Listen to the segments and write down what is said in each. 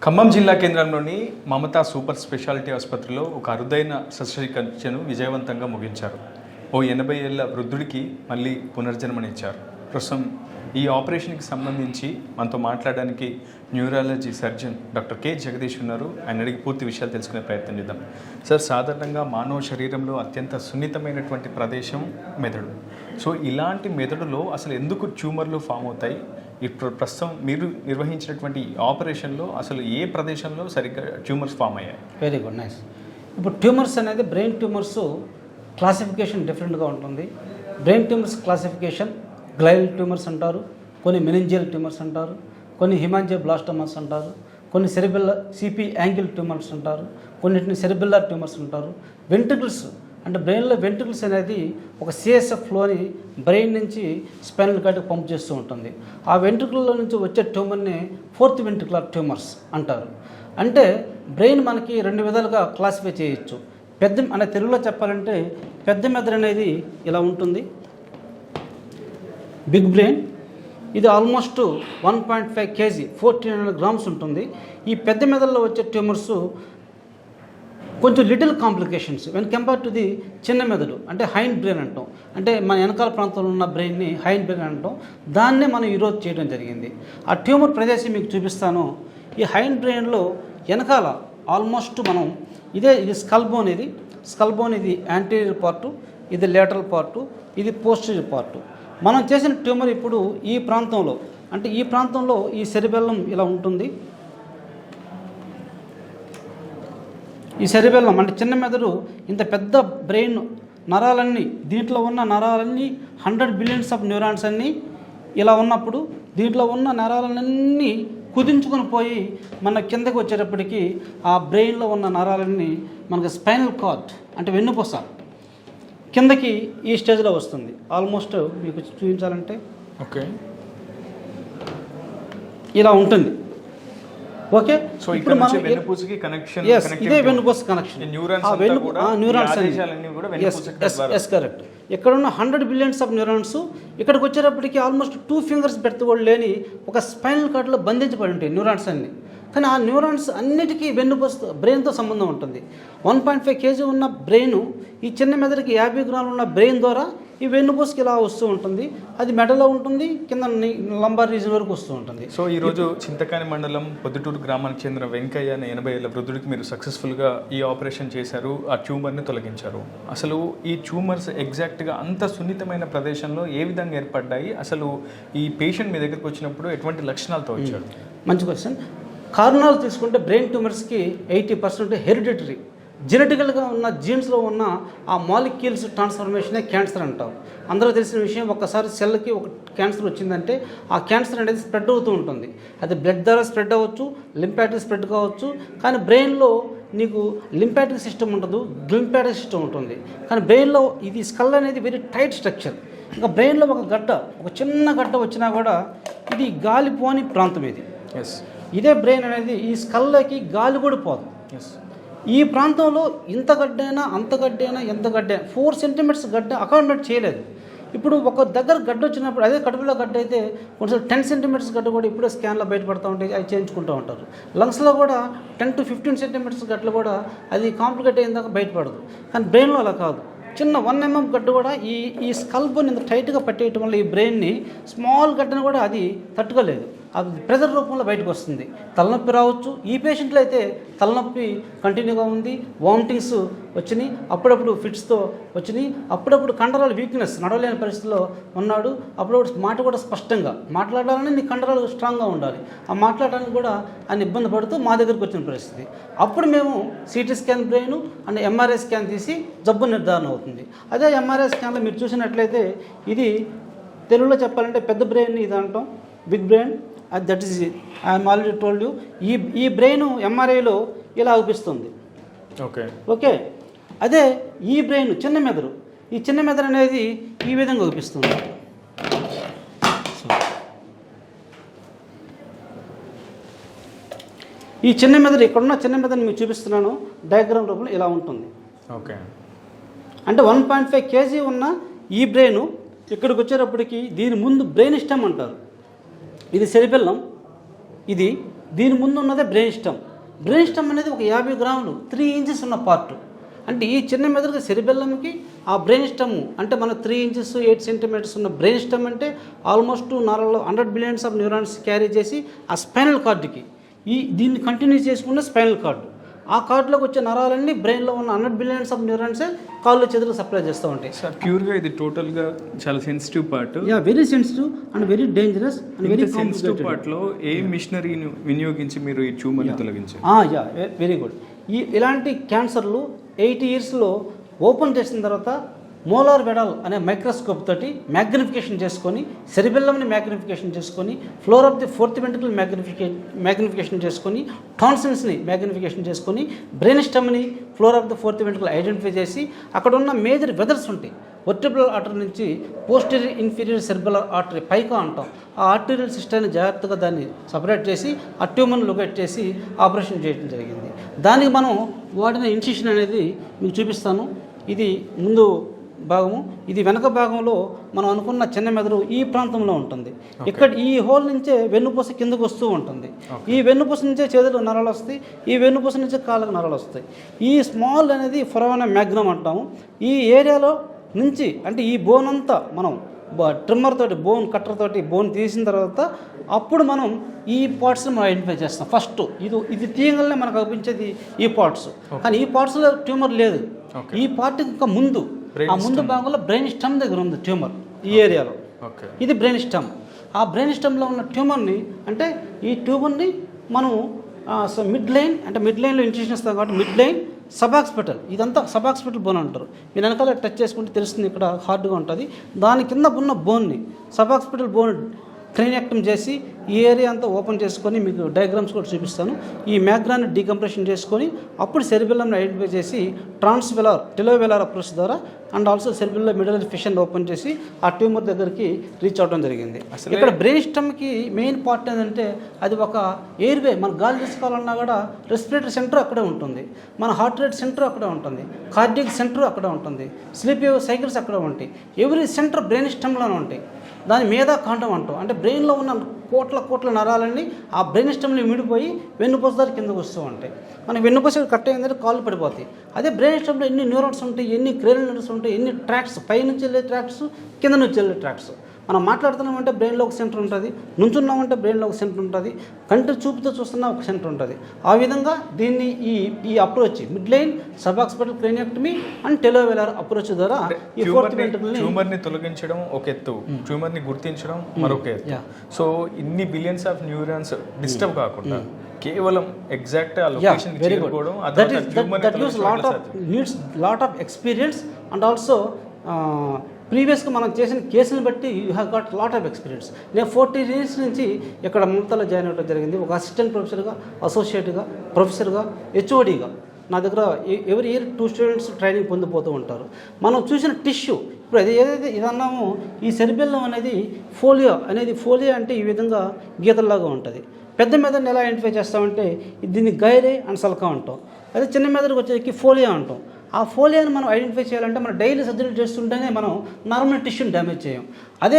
ఖమ్మం జిల్లా కేంద్రంలోని Mamata super speciality ఆసుపత్రిలో ఒక అరుదైన శస్త్రచికిత్సను విజయవంతంగా ముగించారు. ఓ 80 ఏళ్ల వృద్ధుడికి మళ్ళీ పునర్జన్మనిచ్చారు. ప్రస్తుతం ఈ ఆపరేషన్కి సంబంధించి మనతో మాట్లాడడానికి neurology surgeon doctor K Jagadish ఉన్నారు. ఆయన అడిగి పూర్తి విషయాలు తెలుసుకునే ప్రయత్నం చేద్దాం. సార్, సాధారణంగా మానవ శరీరంలో అత్యంత సున్నితమైనటువంటి ప్రదేశం మెదడు. సో ఇలాంటి మెదడులో అసలు ఎందుకు ట్యూమర్లు ఫామ్ అవుతాయి? ఇప్పుడు ప్రస్తుతం మీరు నిర్వహించినటువంటి ఆపరేషన్లో అసలు ఏ ప్రదేశంలో సరిగ్గా ట్యూమర్స్ ఫామ్ అయ్యాయి? Very good, nice. ఇప్పుడు ట్యూమర్స్ అనేది బ్రెయిన్ ట్యూమర్స్ క్లాసిఫికేషన్ డిఫరెంట్గా ఉంటుంది. బ్రెయిన్ ట్యూమర్స్ క్లాసిఫికేషన్ గ్లైల్ ట్యూమర్స్ అంటారు, కొన్ని మెనింజియల్ ట్యూమర్స్ అంటారు, కొన్ని హిమాంజియోబ్లాస్టోమాస్ అంటారు, కొన్ని సెరిబెల్లర్ సిపి యాంగిల్ ట్యూమర్స్ అంటారు, కొన్నిటిని సెరిబెల్లర్ ట్యూమర్స్ అంటారు. వెంట్రికల్స్ అంటే బ్రెయిన్లో వెంట్రికల్స్ అనేది ఒక సిఎస్ఎఫ్ ఫ్లోని బ్రెయిన్ నుంచి స్పైనల్ కార్డ్కి పంప్ చేస్తూ ఉంటుంది. ఆ వెంట్రికల్లో నుంచి వచ్చే ట్యూమర్ని ఫోర్త్ వెంట్రికులర్ ట్యూమర్స్ అంటారు. అంటే బ్రెయిన్ మనకి 2 విధాలుగా క్లాసిఫై చేయొచ్చు. అంటే తెలుగులో చెప్పాలంటే పెద్ద మెదడు అనేది ఇలా ఉంటుంది, బిగ్ బ్రెయిన్. ఇది ఆల్మోస్ట్ 1.5 kg 1400 grams ఉంటుంది. ఈ పెద్ద మెదడులో వచ్చే ట్యూమర్స్ కొంచెం little complications when compare to the చిన్న మెదడు, అంటే హైండ్ బ్రెయిన్ అంటాం. అంటే మన వెనకాల ప్రాంతంలో ఉన్న బ్రెయిన్ని హైండ్ బ్రెయిన్ అంటాం. దాన్నే మనం ఈరోజు చేయడం జరిగింది. ఆ ట్యూమర్ ప్రదేశం మీకు చూపిస్తాను. ఈ హైండ్ బ్రెయిన్లో వెనకాల ఆల్మోస్ట్ మనం ఇది స్కల్బోన్, ఇది యాంటీరియర్ పార్టు, ఇది లేటరల్ పార్టు, ఇది పోస్టీరియర్ పార్టు. మనం చేసిన ట్యూమర్ ఇప్పుడు ఈ ప్రాంతంలో, అంటే ఈ ప్రాంతంలో ఈ సెరిబెల్లం ఇలా ఉంటుంది. ఈ సెరిబెల్లం అంటే చిన్న మెదడు ఇంత పెద్ద బ్రెయిన్ నరాలన్నీ, దీంట్లో ఉన్న నరాలన్నీ 100 billions ఆఫ్ న్యూరాన్స్ అన్నీ ఇలా ఉన్నప్పుడు దీంట్లో ఉన్న నరాలన్నీ కుదించుకొని పోయి మన కిందకి వచ్చేటప్పటికి ఆ బ్రెయిన్లో ఉన్న నరాలన్నీ మనకు స్పైనల్ కార్డ్ అంటే వెన్నుపూస కిందకి ఈ స్టేజ్లో వస్తుంది. ఆల్మోస్ట్ మీకు చూపించాలంటే ఓకే ఇలా ఉంటుంది. ఓకే, సో ఇప్పుడు మనం వెన్నుపూసకి కనెక్షన్, ఇదే వెన్నుపూస కనెక్షన్. Neurons correct. ఇక్కడ ఉన్న 100 billions ఆఫ్ న్యూరాన్స్ ఇక్కడికి వచ్చేటప్పటికి ఆల్మోస్ట్ 2 fingers బెర్త్ కూడా లేని ఒక స్పైనల్ కార్డ్లో బంధించబడి ఉంటాయి న్యూరాన్స్ అన్ని. కానీ ఆ న్యూరాన్స్ అన్నిటికీ వెన్నుపూస బ్రెయిన్తో సంబంధం ఉంటుంది. 1.5 kg ఉన్న బ్రెయిన్ ఈ చిన్న మెదడుకి 50 grams ఉన్న బ్రెయిన్ ద్వారా ఈ వెన్నుపూసకి ఇలా వస్తూ ఉంటుంది. అది మెడలో ఉంటుంది, కింద లంబార్ రీజన్ వరకు వస్తూ ఉంటుంది. సో ఈరోజు చింతకాని మండలం పొద్దుటూరు గ్రామానికి చెందిన వెంకయ్య అనే 80 ఏళ్ల వృద్ధుడికి మీరు సక్సెస్ఫుల్గా ఈ ఆపరేషన్ చేశారు, ఆ ట్యూమర్ని తొలగించారు. అసలు ఈ ట్యూమర్స్ ఎగ్జాక్ట్గా అంత సున్నితమైన ప్రదేశంలో ఏ విధంగా ఏర్పడ్డాయి? అసలు ఈ పేషెంట్ మీ దగ్గరికి వచ్చినప్పుడు ఎటువంటి లక్షణాలతో వచ్చారు? మంచి క్వశ్చన్. కారణాలు తీసుకుంటే బ్రెయిన్ ట్యూమర్స్కి 80% హెరిడిటరీ, జెనెటికల్గా ఉన్న జీన్స్లో ఉన్న ఆ మాలిక్యూల్స్ ట్రాన్స్ఫర్మేషనే క్యాన్సర్ అంటాం. అందరూ తెలిసిన విషయం, ఒక్కసారి సెల్కి ఒక క్యాన్సర్ వచ్చిందంటే ఆ క్యాన్సర్ అనేది స్ప్రెడ్ అవుతూ ఉంటుంది. అది బ్లడ్ ద్వారా స్ప్రెడ్ అవ్వచ్చు, లింపాటిక్ స్ప్రెడ్ కావచ్చు. కానీ బ్రెయిన్లో నీకు లింపాటిక్ సిస్టమ్ ఉండదు, లింపాటిక్ సిస్టమ్ ఉంటుంది. కానీ బ్రెయిన్లో ఇది స్కల్ అనేది వెరీ టైట్ స్ట్రక్చర్. ఇంకా బ్రెయిన్లో ఒక చిన్న గడ్డ వచ్చినా కూడా ఇది గాలిపోని ప్రాంతం ఇది. ఇదే బ్రెయిన్ అనేది ఈ స్కల్లోకి గాలి కూడా పోదు. ఈ ప్రాంతంలో ఇంత గడ్డైనా అంత గడ్డైనా ఎంత గడ్డ 4 centimeters గడ్డ అకామిడేట్ చేయలేదు. ఇప్పుడు ఒక దగ్గర గడ్డ వచ్చినప్పుడు అదే కడుపులో గడ్డ అయితే కొంచెం 10 centimeters గడ్డ కూడా ఇప్పుడే స్కాన్లో బయటపడుతూ ఉంటాయి, అవి చేయించుకుంటూ ఉంటారు. లంగ్స్లో కూడా 10 to 15 centimeters గడ్డలు కూడా అది కాంప్లికేట్ అయిన దాకా బయటపడదు. కానీ బ్రెయిన్లో అలా కాదు. చిన్న 1 mm గడ్డ కూడా ఈ స్కల్ బోన్ ఇంత టైట్గా పట్టేయటం వల్ల ఈ బ్రెయిన్ని స్మాల్ గడ్డను కూడా అది తట్టుకోలేదు. అది ప్రెజర్ రూపంలో బయటకు వస్తుంది. తలనొప్పి రావచ్చు. ఈ పేషెంట్లో అయితే తలనొప్పి కంటిన్యూగా ఉంది, వామిటింగ్స్ వచ్చినాయి, అప్పుడప్పుడు ఫిట్స్తో వచ్చినాయి, అప్పుడప్పుడు కండరాలు వీక్నెస్, నడవలేని పరిస్థితిలో ఉన్నాడు. అప్పుడప్పుడు మాట కూడా స్పష్టంగా మాట్లాడాలని నీ కండరాలు స్ట్రాంగ్గా ఉండాలి. ఆ మాట్లాడడానికి కూడా ఆయన ఇబ్బంది పడుతూ మా దగ్గరికి వచ్చిన పరిస్థితి. అప్పుడు మేము CT scan brain and MRI scan తీసి జబ్బు నిర్ధారణ అవుతుంది. అదే ఎంఆర్ఐ స్కాన్లో మీరు చూసినట్లయితే ఇది తెలుగులో చెప్పాలంటే పెద్ద బ్రెయిన్ ఇది అంటాం, big brain. That is I am already told you. ఈ బ్రెయిన్ ఎంఆర్ఐలో ఇలా అవుపిస్తుంది. ఓకే, అదే ఈ బ్రెయిన్ చిన్న మెదడు, ఈ చిన్న మెదడు అనేది ఈ విధంగా అవుపిస్తుంది. ఈ చిన్న మెదడు, ఇక్కడున్న చిన్న మెదడుని మీకు చూపిస్తున్నాను డయాగ్రామ్ రూపంలో ఇలా ఉంటుంది. ఓకే, అంటే 1.5 kg ఉన్న ఈ బ్రెయిన్ ఇక్కడికి వచ్చేటప్పటికి దీని ముందు బ్రెయిన్ స్టెమ్ అంటారు. ఇది సెరిబెల్లం, ఇది దీని ముందు ఉన్నదే బ్రెయిన్ స్టమ్. బ్రెయిన్ స్టమ్ అనేది ఒక 50 గ్రాములు 3 ఇంచెస్ ఉన్న పార్ట్. అంటే ఈ చిన్న మెదడుకి సెరిబెల్లంకి ఆ బ్రెయిన్ స్టమ్ అంటే మన 3 ఇంచెస్ 8 సెంటీమీటర్స్ ఉన్న బ్రెయిన్ స్టమ్ అంటే ఆల్మోస్ట్ నరాల్లో 100 బిలియన్స్ ఆఫ్ న్యూరాన్స్ క్యారీ చేసి ఆ స్పైనల్ కార్డుకి దీన్ని కంటిన్యూ చేసుకున్న స్పైనల్ కార్డు. ఆ కార్డులోకి వచ్చే నరాలన్నీ బ్రెయిన్లో ఉన్న 100 బిలియన్స్ ఆఫ్ న్యూరాన్సే కాళ్ళు చేతులకు సప్లై చేస్తూ ఉంటాయి. సార్ ప్యూర్గా ఇది టోటల్గా చాలా sensitive part. Very sensitive and very dangerous and very sensitive పార్ట్లో ఏ మిషనరీని వినియోగించి మీరు ఈ ట్యూమర్ని తొలగించారు? Very good. ఇలాంటి క్యాన్సర్లు 80 ఇయర్స్లో ఓపెన్ చేసిన తర్వాత మోలార్ వెడల్ అనే మైక్రోస్కోప్ తోటి మ్యాగ్నిఫికేషన్ చేసుకొని సెరిబెల్లంని మ్యాగ్నిఫికేషన్ చేసుకొని floor of the fourth ventricle magnification చేసుకొని టాన్సిల్స్ని మ్యాగ్నిఫికేషన్ చేసుకొని బ్రెయిన్ స్టమ్ని floor of the fourth ventricle identify చేసి అక్కడ ఉన్న మేజర్ వెదర్స్ ఉంటాయి. వర్టిబ్రల్ ఆర్టరీ నుంచి posterior inferior cerebellar artery PICA అంటాం. ఆ ఆర్టీరియల్ సిస్టమ్ని జాగ్రత్తగా దాన్ని సపరేట్ చేసి ఆ ట్యూమర్ని లొకేట్ చేసి ఆపరేషన్ చేయడం జరిగింది. దానికి మనం వాడిన ఇన్సిషన్ అనేది మీకు చూపిస్తాను. ఇది ముందు భాగము, ఇది వెనక భాగంలో మనం అనుకున్న చిన్న మెదడు ఈ ప్రాంతంలో ఉంటుంది. ఇక్కడ ఈ హోల్ నుంచే వెన్నుపూస కిందకు వస్తూ ఉంటుంది. ఈ వెన్నుపూస నుంచే చేతులకు నరాలు వస్తాయి, ఈ వెన్నుపూస నుంచే కాళ్ళకు నరాలు వస్తాయి. ఈ స్మాల్ అనేది ఫొరానా మ్యాగ్నమ్ అంటాము. ఈ ఏరియాలో నుంచి అంటే ఈ బోన్ అంతా మనం ట్రిమ్మర్ తోటి కట్టర్ తోటి బోన్ తీసిన తర్వాత అప్పుడు మనం ఈ పార్ట్స్ని మనం ఐడెంటిఫై చేస్తాం. ఫస్ట్ ఇది తీయగలనే మనకు అనిపించేది ఈ పార్ట్స్, కానీ ఈ పార్ట్స్లో ట్యూమర్ లేదు. ఈ పార్ట్ ఇంకా ముందు ఆ ముందు భాగంలో బ్రెయిన్ స్టమ్ దగ్గర ఉంది ట్యూమర్ ఈ ఏరియాలో. ఇది బ్రెయిన్ స్టమ్. ఆ బ్రెయిన్ స్టమ్లో ఉన్న ట్యూమర్ని అంటే ఈ ట్యూమర్ని మనం మిడ్ లైన్లో ఇంజెక్షన్ ఇస్తాం కాబట్టి మిడ్ లైన్ సబాక్స్పిటల్, ఇదంతా సబాక్స్పిటల్ బోన్ అంటారు. మీరు వెనకాల టచ్ చేసుకుంటే తెలుస్తుంది, ఇక్కడ హార్డ్గా ఉంటుంది. దాని కింద ఉన్న బోన్ని సబాక్స్పిటల్ బోన్ క్లీనెక్టమ్ చేసి ఈ ఏరియా అంతా ఓపెన్ చేసుకొని మీకు డయాగ్రామ్స్ కూడా చూపిస్తాను. ఈ మ్యాగ్రాన్ని డీకంప్రెషన్ చేసుకొని అప్పుడు సెరిబెల్లంని ఐడెంటిఫై చేసి ట్రాన్స్వెలార్ టెలోవెలార్ అప్రోచ్ ద్వారా and also cerebellum middle fission open చేసి ఆ ట్యూమర్ దగ్గరికి రీచ్ అవడం జరిగింది. ఇక్కడ బ్రెయిన్ స్టమ్కి మెయిన్ పార్ట్ ఏంటంటే అది ఒక ఎయిర్వే. మన గాలి తీసుకోవాలన్నా కూడా రెస్పిరేటరీ సెంటర్ అక్కడే ఉంటుంది, మన హార్ట్ రేట్ సెంటర్ అక్కడే ఉంటుంది, కార్డియక్ సెంటర్ అక్కడే ఉంటుంది, స్లీప్ సైకిల్స్ అక్కడే ఉంటాయి. ఎవ్రీ సెంటర్ బ్రెయిన్ స్టమ్లోనే ఉంటాయి. దాని మీద కాండం అంటాం. అంటే బ్రెయిన్లో ఉన్న కోట్ల నరాలన్నీ ఆ బ్రెయిన్ స్టమ్ని విడిపోయి వెన్నుపూస దారి కిందకు వస్తూ ఉంటాయి. మనకి వెన్నుపూస కట్ అయిందంటే కాళ్ళు పడిపోతాయి. అదే బ్రెయిన్ స్టమ్లో ఎన్ని న్యూరాన్స్ ఉంటాయి, ఎన్ని క్రేనల్ న్యూరాన్స్ ఉంటాయి, ఎన్ని ట్రాక్స్, పై నుంచి వెళ్ళే ట్రాక్స్, కింద నుంచి వెళ్ళే ట్రాక్స్. మనం మాట్లాడుతున్నామంటే బ్రెయిన్లో ఒక సెంటర్ ఉంటుంది, నుంచున్నామంటే బ్రెయిన్లో ఒక సెంటర్ ఉంటుంది, కంటి చూపుతో చూస్తున్నా ఒక సెంటర్ ఉంటుంది. ఆ విధంగా దీన్ని ఈ approach mid line suboccipital craniectomy and telovelar approach ద్వారా ఈ ఫోర్త్ వెంట్రికల్ని ట్యూమర్ని తొలగించడం ఒక ఎత్తు, ట్యూమర్ని గుర్తించడం మరొక ఎత్తు. సో ఇన్ని బిలియన్స్ ఆఫ్ న్యూరాన్స్ డిస్టర్బ్ కాకుండా కేవలం ఎగ్జాక్ట్ ఆ లొకేషన్ చేరుకోవడం needs lot of experience and also ప్రీవియస్గా మనం చేసిన కేసుని బట్టి you have got lot of experience. నేను 40 ఇయర్స్ నుంచి ఇక్కడ మమతాలో జాయిన్ అవ్వడం జరిగింది. ఒక అసిస్టెంట్ ప్రొఫెసర్గా, అసోసియేట్గా, ప్రొఫెసర్గా, హెచ్ఓడిగా. నా దగ్గర ఎవరి ఇయర్ 2 స్టూడెంట్స్ ట్రైనింగ్ పొందిపోతూ ఉంటారు. మనం చూసిన టిష్యూ ఇప్పుడు ఏదైతే ఇదన్నామో ఈ సెరిబెల్లం అనేది ఫోలియో అంటే ఈ విధంగా గీతల్లాగా ఉంటుంది. పెద్ద మెదడుని ఎలా ఐడెంటిఫై చేస్తామంటే దీన్ని గైరే అండ్ సల్కా అంటాం. అదే చిన్న మెదడుకి వచ్చేకి ఫోలియో అంటాం. ఆ ఫోలియాని మనం ఐడెంటిఫై చేయాలంటే మనం డైలీ సర్జరీ చేస్తుంటేనే మనం నార్మల్ టిష్యూని డ్యామేజ్ చేయం. అదే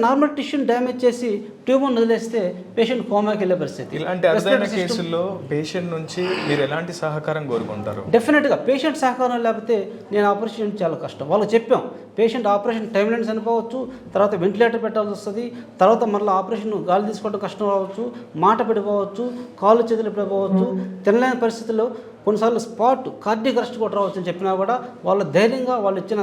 నార్మల్ టిష్యూని డ్యామేజ్ చేసి ట్యూబర్ని వదిలేస్తే పేషెంట్ కోమాకి వెళ్ళే పరిస్థితి. ఇలాంటి అరుదైన కేసుల్లో పేషెంట్ నుంచి మీరు ఎలాంటి సహకారం కోరుకుంటారు? డెఫినెట్గా పేషెంట్ సహకారం లేకపోతే నేను ఆపరేషన్ చాలా కష్టం. వాళ్ళకి చెప్పాం పేషెంట్ ఆపరేషన్ టైం లైన్స్ చనిపోవచ్చు, తర్వాత వెంటిలేటర్ పెట్టాల్సి వస్తుంది, తర్వాత మళ్ళీ ఆపరేషన్ గాలి తీసుకోవడం కష్టం రావచ్చు, మాట పడిపోవచ్చు, కాళ్ళు చేతులు పడిపోవచ్చు, తినలేని పరిస్థితుల్లో కొన్నిసార్లు స్పాట్ కార్డియక్ అరెస్ట్ కూడా రావచ్చు అని చెప్పినా కూడా వాళ్ళ ధైర్యంగా వాళ్ళు ఇచ్చిన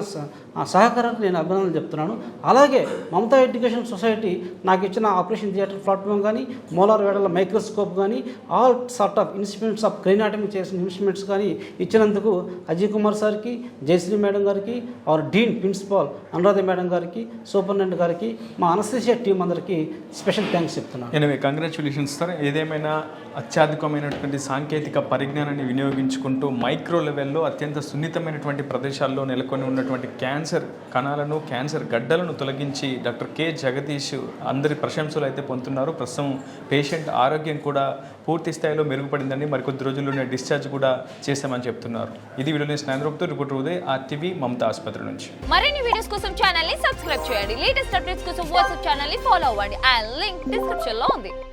సహకారానికి నేను అభినందనలు చెప్తున్నాను. అలాగే మమతా ఎడ్యుకేషన్ సొసైటీ నాకు ఇచ్చిన ఆపరేషన్ థియేటర్ ప్లాట్ఫామ్ కానీ, మోలార్ వేడల మైక్రోస్కోప్ కానీ, all sort of instruments of craniotomy చేసిన ఇన్స్ట్రుమెంట్స్ కానీ ఇచ్చినందుకు అజయ్ కుమార్ సార్కి, జయశ్రీ మేడం గారికి, our dean principal Anuradha madam గారికి, సూపరింటెండెంట్ గారికి, మా అనస్థీషియా టీం అందరికీ స్పెషల్ థ్యాంక్స్ చెప్తున్నాను. Anyway congratulations sir. ఏదేమైనా అత్యాధికమైనటువంటి సాంకేతిక పరిజ్ఞానాన్ని వినియోగించుకుంటూ మైక్రో లెవెల్లో అత్యంత సున్నితమైనటువంటి ప్రదేశాల్లో నెలకొని ఉన్నటువంటి క్యాన్సర్ కణాలను, క్యాన్సర్ గడ్డలను తొలగించి డాక్టర్ కె జగదీష్ అందరి ప్రశంసలు అయితే పొందుతున్నారు. ప్రస్తుతం పేషెంట్ ఆరోగ్యం కూడా పూర్తి స్థాయిలో మెరుగుపడిందని, మరికొద్ది రోజుల్లోనే డిశ్చార్జ్ కూడా చేస్తామని చెప్తున్నారు. ఇది వీడియో స్నాంద్రూప్తో రిపోర్టర్ ఉదయ్, RTV మమతా ఆసుపత్రి నుంచి. మరిన్ని వీడియోస్ కోసం ఛానల్ ని సబ్స్క్రైబ్ చేయండి. లేటెస్ట్ అప్డేట్స్ కోసం వాట్సాప్ ఛానల్ ని ఫాలో అవ్వండి. ఆ లింక్ డిస్క్రిప్షన్ లో ఉంది.